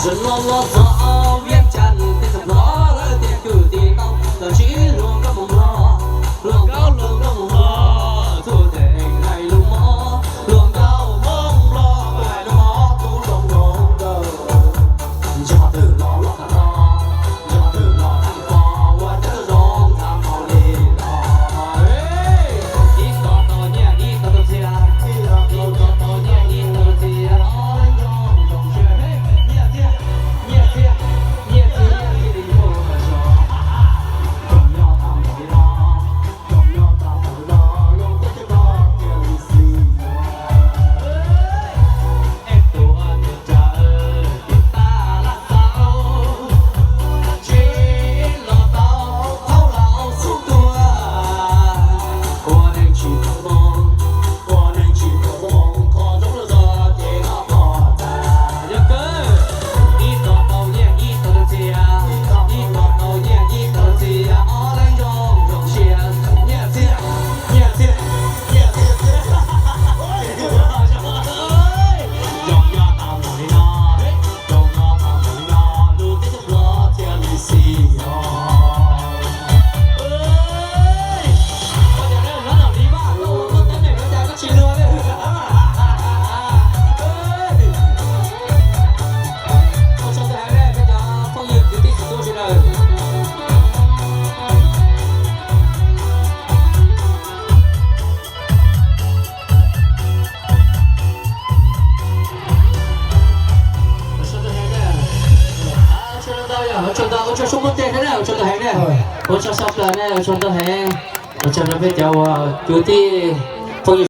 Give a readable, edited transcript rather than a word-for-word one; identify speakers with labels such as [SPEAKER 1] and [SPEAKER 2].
[SPEAKER 1] ฉันล้อล้อต่อเวียงจันทร์ที่สำล้อและเตียคือตีเต้าแต่ชี้รวมก็มองล้อรวมก็มองล้อทั่วแดงในลุมหมอรวมก็มองล้อไปลุมหมอตู้ลงลงเดินจะมาตื่นล้อล้อกันล้อจะมาตื่นล้อทั้งฟอว่าจะร้องทำเอาลีล้ออีกต่อต่อเนี่ยอีกต่อต่อเสียอีกต่อต่อเนี่ยอีกต่อต่อเสีย我说点的，我说的很的，我说少的呢，我说的很，我说的比较啊，有的朋友。